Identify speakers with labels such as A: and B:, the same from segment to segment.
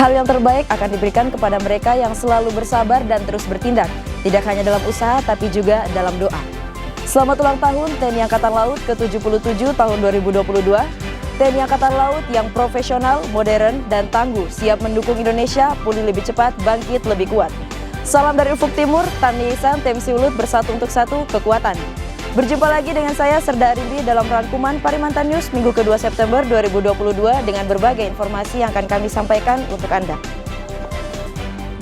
A: Hal yang terbaik akan diberikan kepada mereka yang selalu bersabar dan terus bertindak, tidak hanya dalam usaha tapi juga dalam doa. Selamat ulang tahun TNI Angkatan Laut ke-77 tahun 2022. TNI Angkatan Laut yang profesional, modern, dan tangguh siap mendukung Indonesia pulih lebih cepat, bangkit lebih kuat. Salam dari Ufuk Timur, Tani Ihsan, Tim Siulut bersatu untuk satu kekuatan. Berjumpa lagi dengan saya Serda Arimbi dalam rangkuman Parimanta News Minggu ke-2 September 2022 dengan berbagai informasi yang akan kami sampaikan untuk Anda.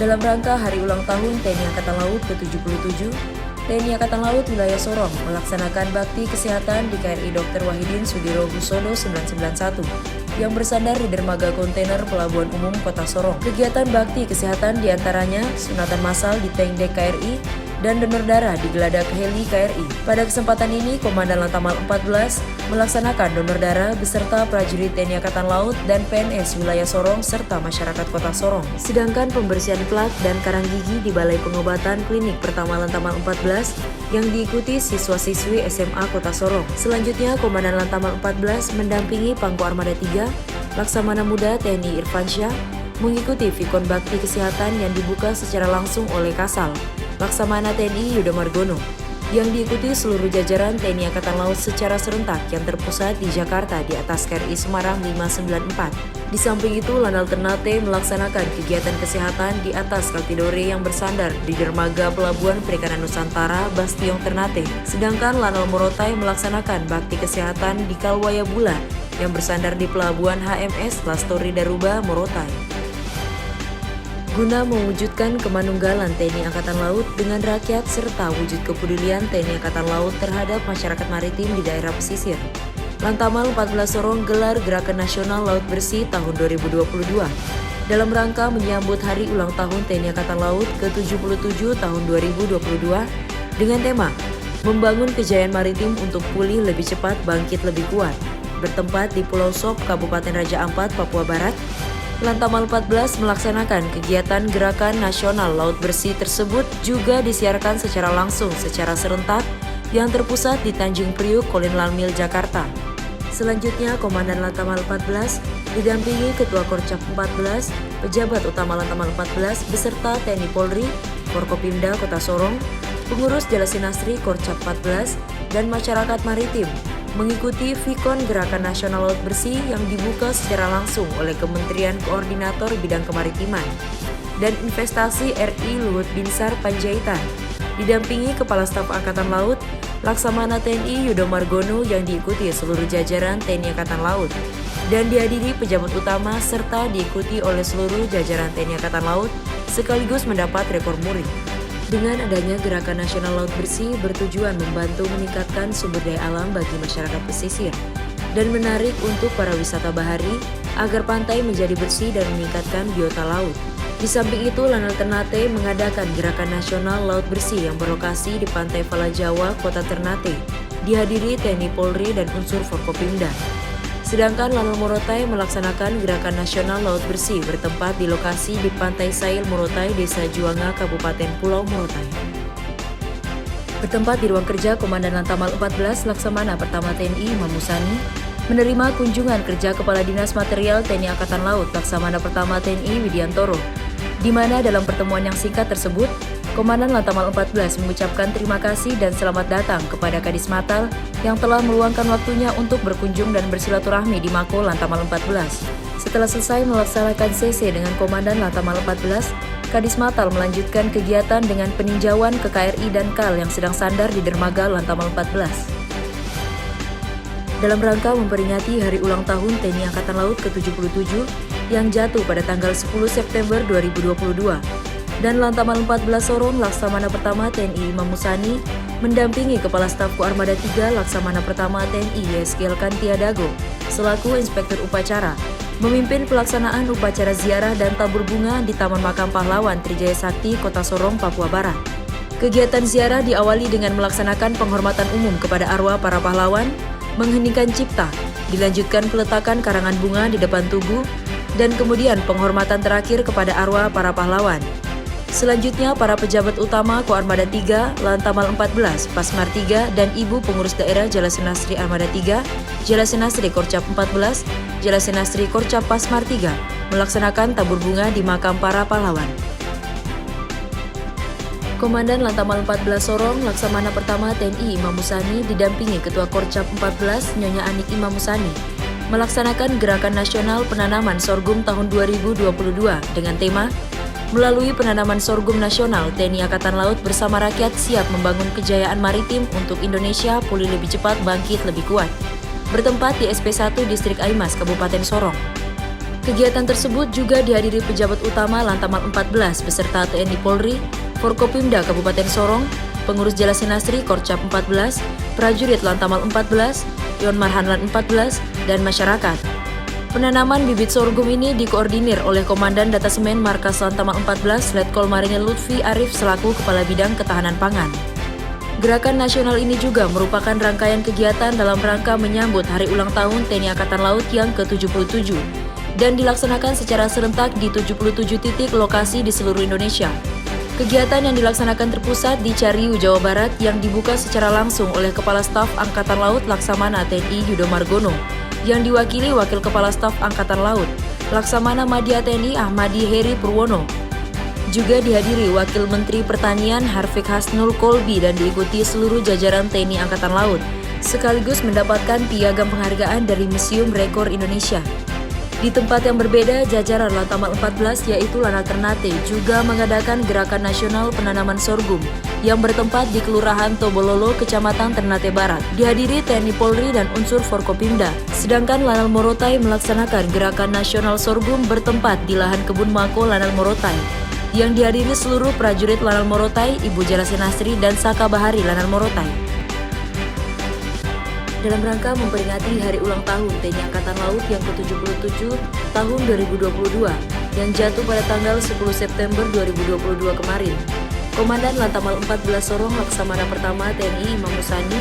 A: Dalam rangka Hari Ulang Tahun TNI Angkatan Laut ke-77, TNI Angkatan Laut Wilayah Sorong melaksanakan bakti kesehatan di KRI Dr. Wahidin Sudirohusodo 991 yang bersandar di dermaga kontainer Pelabuhan Umum Kota Sorong. Kegiatan bakti kesehatan diantaranya sunatan massal di tank dek KRI dan donor darah di geladak heli KRI. Pada kesempatan ini, Komandan Lantamal 14 melaksanakan donor darah beserta prajurit TNI Angkatan Laut dan PNS wilayah Sorong serta masyarakat kota Sorong. Sedangkan pembersihan plak dan karang gigi di Balai Pengobatan Klinik Pertama Lantamal 14 yang diikuti siswa-siswi SMA Kota Sorong. Selanjutnya, Komandan Lantamal 14 mendampingi Pangko Armada 3, Laksamana Muda TNI Irfansyah, mengikuti Vikon Bakti Kesehatan yang dibuka secara langsung oleh Kasal Laksamana TNI Yudo Margono, yang diikuti seluruh jajaran TNI Angkatan Laut secara serentak yang terpusat di Jakarta di atas KRI Semarang 594. Di samping itu, Lanal Ternate melaksanakan kegiatan kesehatan di atas Kaltidore yang bersandar di dermaga Pelabuhan Perikanan Nusantara Bastiong Ternate. Sedangkan Lanal Morotai melaksanakan bakti kesehatan di Kalwaya Bula yang bersandar di Pelabuhan HMS Lastori Daruba Morotai. Guna mewujudkan kemanunggalan TNI Angkatan Laut dengan rakyat serta wujud kepedulian TNI Angkatan Laut terhadap masyarakat maritim di daerah pesisir, Lantamal 14 Sorong gelar Gerakan Nasional Laut Bersih tahun 2022 dalam rangka menyambut Hari Ulang Tahun TNI Angkatan Laut ke-77 tahun 2022 dengan tema Membangun Kejayaan Maritim untuk Pulih Lebih Cepat, Bangkit Lebih Kuat, bertempat di Pulau Sop, Kabupaten Raja Ampat, Papua Barat. Lantamal 14 melaksanakan kegiatan Gerakan Nasional Laut Bersih tersebut juga disiarkan secara langsung secara serentak yang terpusat di Tanjung Priuk, Kolin Lamil, Jakarta. Selanjutnya, Komandan Lantamal 14 didampingi Ketua Korcap 14, pejabat utama Lantamal 14 beserta TNI Polri, Forkopimda Kota Sorong, pengurus Jalasinastri Korcap 14, dan masyarakat maritim mengikuti Vikon Gerakan Nasional Laut Bersih yang dibuka secara langsung oleh Kementerian Koordinator Bidang Kemaritiman dan Investasi RI Luhut Binsar Panjaitan, didampingi Kepala Staf Angkatan Laut Laksamana TNI Yudo Margono yang diikuti seluruh jajaran TNI Angkatan Laut dan dihadiri pejabat utama serta diikuti oleh seluruh jajaran TNI Angkatan Laut sekaligus mendapat rekor muri. Dengan adanya Gerakan Nasional Laut Bersih bertujuan membantu meningkatkan sumber daya alam bagi masyarakat pesisir dan menarik untuk para wisata bahari agar pantai menjadi bersih dan meningkatkan biota laut. Di samping itu, Lanal Ternate mengadakan Gerakan Nasional Laut Bersih yang berlokasi di Pantai Fala Jawa, Kota Ternate, dihadiri TNI Polri dan unsur Forkopimda. Sedangkan Lanal Morotai melaksanakan Gerakan Nasional Laut Bersih bertempat di lokasi di Pantai Sail Morotai, Desa Juanga, Kabupaten Pulau Morotai. Bertempat di ruang kerja Komandan Lantamal 14 Laksamana Pertama TNI Mamusani menerima kunjungan kerja Kepala Dinas Material TNI Angkatan Laut Laksamana Pertama TNI Widiantoro, di mana dalam pertemuan yang singkat tersebut, Komandan Lantamal 14 mengucapkan terima kasih dan selamat datang kepada Kadis Matal yang telah meluangkan waktunya untuk berkunjung dan bersilaturahmi di Mako Lantamal 14. Setelah selesai melaksanakan CC dengan Komandan Lantamal 14, Kadis Matal melanjutkan kegiatan dengan peninjauan ke KRI dan KAL yang sedang sandar di dermaga Lantamal 14. Dalam rangka memperingati Hari Ulang Tahun TNI Angkatan Laut ke-77 yang jatuh pada tanggal 10 September 2022, dan Lantamal 14 Sorong Laksamana Pertama TNI Mamusani mendampingi Kepala Staf Armada 3 Laksamana Pertama TNI Yeskiel Kantiadago selaku Inspektur Upacara memimpin pelaksanaan upacara ziarah dan tabur bunga di Taman Makam Pahlawan Trijaya Sakti, Kota Sorong, Papua Barat. Kegiatan ziarah diawali dengan melaksanakan penghormatan umum kepada arwah para pahlawan, mengheningkan cipta, dilanjutkan peletakan karangan bunga di depan tugu, dan kemudian penghormatan terakhir kepada arwah para pahlawan. Selanjutnya, para pejabat utama Koarmada 3, Lantamal 14, Pasmar 3, dan Ibu Pengurus Daerah Jalasinastri Armada 3, Jalasinastri Korcap 14, Jalasenastri Korcap Pasmar 3 melaksanakan tabur bunga di makam para pahlawan. Komandan Lantamal 14 Sorong, Laksamana Pertama TNI Imam Musani didampingi Ketua Korcap 14 Nyonya Anik Imam Musani melaksanakan Gerakan Nasional Penanaman Sorghum tahun 2022 dengan tema melalui penanaman sorghum nasional, TNI Angkatan Laut bersama rakyat siap membangun kejayaan maritim untuk Indonesia pulih lebih cepat, bangkit lebih kuat. Bertempat di SP1 Distrik Aimas, Kabupaten Sorong. Kegiatan tersebut juga dihadiri pejabat utama Lantamal 14 beserta TNI Polri, Forkopimda Kabupaten Sorong, pengurus Jalasenastri Korcap 14, prajurit Lantamal 14, Yon Marhanlan 14, dan masyarakat. Penanaman bibit sorghum ini dikoordinir oleh Komandan Datasemen Markas Lantamal 14 Letkol Marinir Lutfi Arif selaku Kepala Bidang Ketahanan Pangan. Gerakan nasional ini juga merupakan rangkaian kegiatan dalam rangka menyambut Hari Ulang Tahun TNI Angkatan Laut yang ke-77 dan dilaksanakan secara serentak di 77 titik lokasi di seluruh Indonesia. Kegiatan yang dilaksanakan terpusat di Cariu, Jawa Barat yang dibuka secara langsung oleh Kepala Staf Angkatan Laut Laksamana TNI Yudo Margono yang diwakili Wakil Kepala Staf Angkatan Laut Laksamana Madya TNI Ahmadi Heri Purwono. Juga dihadiri Wakil Menteri Pertanian Harfiq Hasnul Kolbi dan diikuti seluruh jajaran TNI Angkatan Laut, sekaligus mendapatkan piagam penghargaan dari Museum Rekor Indonesia. Di tempat yang berbeda, jajaran Lantamal 14 yaitu Lanal Ternate juga mengadakan Gerakan Nasional Penanaman Sorghum yang bertempat di Kelurahan Tobololo, Kecamatan Ternate Barat. Dihadiri TNI Polri dan unsur Forkopimda. Sedangkan Lanal Morotai melaksanakan Gerakan Nasional Sorghum bertempat di lahan kebun Mako Lanal Morotai yang dihadiri seluruh prajurit Lanal Morotai, Ibu Jalasenastri dan Saka Bahari Lanal Morotai. Dalam rangka memperingati Hari Ulang Tahun TNI Angkatan Laut yang ke-77 tahun 2022 yang jatuh pada tanggal 10 September 2022 kemarin, Komandan Lantamal 14 Sorong Laksamana Pertama TNI Imam Musani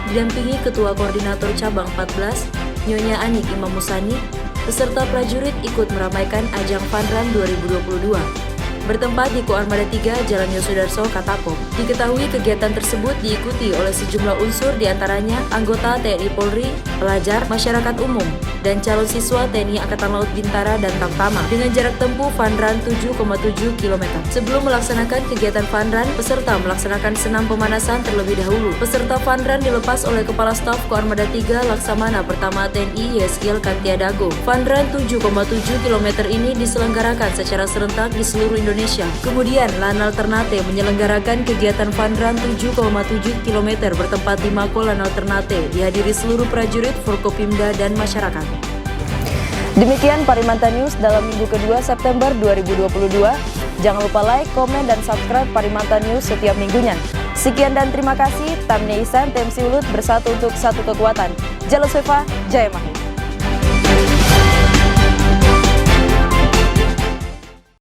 A: didampingi Ketua Koordinator Cabang 14 Nyonya Anik Imam Musani beserta prajurit ikut meramaikan ajang Funrun 2022. Bertempat di Koarmada 3 Jalan Yosudarso, Katapok. Diketahui kegiatan tersebut diikuti oleh sejumlah unsur diantaranya anggota TNI Polri, pelajar, masyarakat umum, dan calon siswa TNI Angkatan Laut Bintara dan Tamtama dengan jarak tempuh Funrun 7,7 km. Sebelum melaksanakan kegiatan Funrun, peserta melaksanakan senam pemanasan terlebih dahulu. Peserta Funrun dilepas oleh Kepala Staf Koarmada 3 Laksamana Pertama TNI Yeskiel Kantiadago. Funrun 7,7 km ini diselenggarakan secara serentak di seluruh Indonesia. Kemudian, Lanal Ternate menyelenggarakan kegiatan Funrun 7,7 km bertempat di Mako Lanal Ternate, dihadiri seluruh prajurit, Forkopimda, dan masyarakat. Demikian Parimanta News dalam minggu kedua September 2022. Jangan lupa like, komen, dan subscribe Parimanta News setiap minggunya. Sekian dan terima kasih. Tamne Ihsan, TMC Ulut bersatu untuk satu kekuatan. Jalo Seva, Jaya Mahmud.